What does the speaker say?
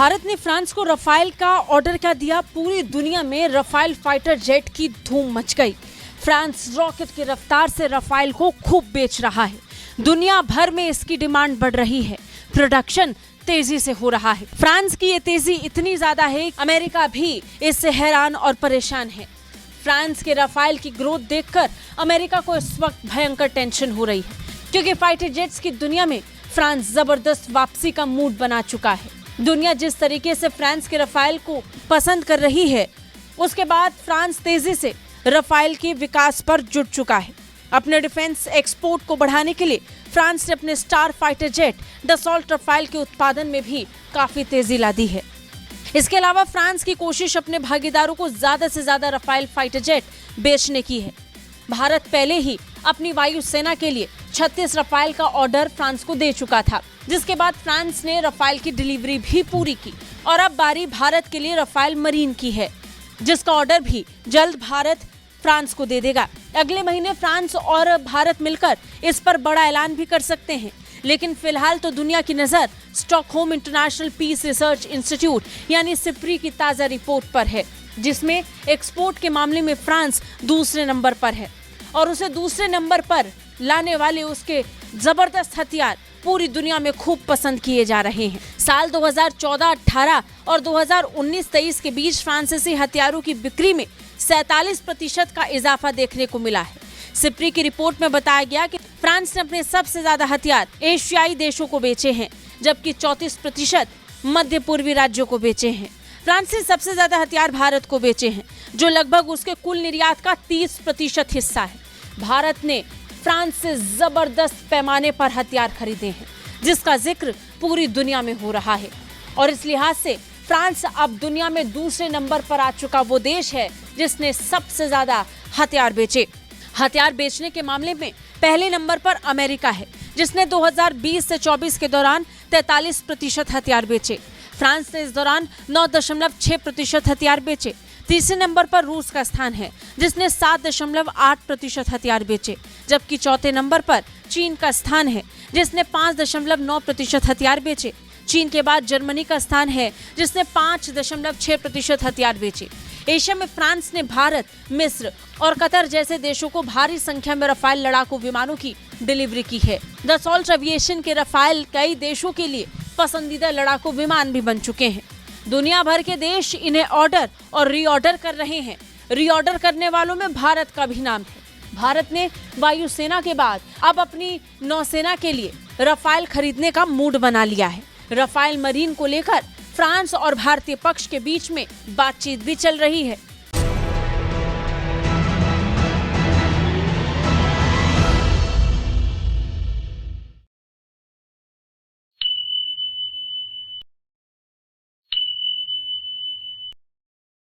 भारत ने फ्रांस को रफाल का ऑर्डर क्या दिया। पूरी दुनिया में रफाल फाइटर जेट की धूम मच गई। फ्रांस रॉकेट की रफ्तार से रफाल को खूब बेच रहा है। दुनिया भर में इसकी डिमांड बढ़ रही है। प्रोडक्शन तेजी से हो रहा है। फ्रांस की ये तेजी इतनी ज्यादा है, अमेरिका भी इससे हैरान और परेशान है। फ्रांस के रफाल की ग्रोथ देखकर अमेरिका को इस वक्त भयंकर टेंशन हो रही है, क्योंकि फाइटर जेट्स की दुनिया में फ्रांस जबरदस्त वापसी का मूड बना चुका है। दुनिया जिस तरीके से फ्रांस के रफाल को पसंद कर रही है, उसके बाद फ्रांस तेजी से रफाल के विकास पर जुट चुका है। अपने डिफेंस एक्सपोर्ट को बढ़ाने के लिए फ्रांस ने अपने star fighter jet Dassault Rafale के उत्पादन में भी काफी तेजी ला दी है। इसके अलावा फ्रांस की कोशिश अपने भागीदारों को ज्यादा से ज्यादा रफाल फाइटर जेट बेचने की है। भारत पहले ही अपनी वायुसेना के लिए 36 रफाल का ऑर्डर फ्रांस को दे चुका था, जिसके बाद फ्रांस ने रफाल की डिलीवरी भी पूरी की और अब बारी भारत के लिए रफाल मरीन की है, जिसका ऑर्डर भी जल्द भारत फ्रांस को दे देगा। अगले महीने फ्रांस और भारत मिलकर इस पर बड़ा ऐलान भी कर सकते हैं, लेकिन फिलहाल तो दुनिया की नजर Stockholm International Peace Research Institute यानी सिप्री की ताजा रिपोर्ट पर है, जिसमें एक्सपोर्ट के मामले में फ्रांस दूसरे नंबर पर है और उसे दूसरे नंबर पर लाने वाले उसके जबरदस्त हथियार पूरी दुनिया में खूब पसंद किए जा रहे हैं। साल 2014-18 और 2019-23 के बीच फ्रांसीसी हथियारों की बिक्री में 47% का इजाफा देखने को मिला है। सिप्री की रिपोर्ट में बताया गया कि फ्रांस ने अपने सबसे ज्यादा हथियार एशियाई देशों को बेचे हैं, जबकि 34% मध्य पूर्वी राज्यों को बेचे हैं। फ्रांस ने सबसे ज्यादा हथियार भारत को बेचे हैं, जो लगभग उसके कुल निर्यात का 30% हिस्सा है। भारत ने फ्रांस से जबरदस्त पैमाने पर हथियार खरीदे हैं, जिसका जिक्र पूरी दुनिया में हो रहा है और इस लिहाज से फ्रांस अब दुनिया में दूसरे नंबर पर आ चुका वो देश है जिसने सबसे ज्यादा हथियार बेचे। हथियार बेचने के मामले में पहले नंबर पर अमेरिका है, जिसने 2020 से 24 के दौरान 43% हथियार बेचे। फ्रांस ने इस दौरान 9.6% हथियार बेचे। तीसरे नंबर पर रूस का स्थान है, जिसने 7.8% हथियार बेचे, जबकि चौथे नंबर पर चीन का स्थान है, जिसने 5.9% हथियार बेचे। चीन के बाद जर्मनी का स्थान है, जिसने 5.6% हथियार बेचे। एशिया में फ्रांस ने भारत, मिस्र और कतर जैसे देशों को भारी संख्या में रफाल लड़ाकू विमानों की डिलीवरी की है। डसॉल्ट एविएशन के रफाल कई देशों के लिए पसंदीदा लड़ाकू विमान भी बन चुके हैं। दुनिया भर के देश इन्हें ऑर्डर और रीऑर्डर कर रहे हैं। रीऑर्डर करने वालों में भारत का भी नाम है। भारत ने वायुसेना के बाद अब अपनी नौसेना के लिए रफाल खरीदने का मूड बना लिया है। रफाल मरीन को लेकर फ्रांस और भारतीय पक्ष के बीच में बातचीत भी चल रही है।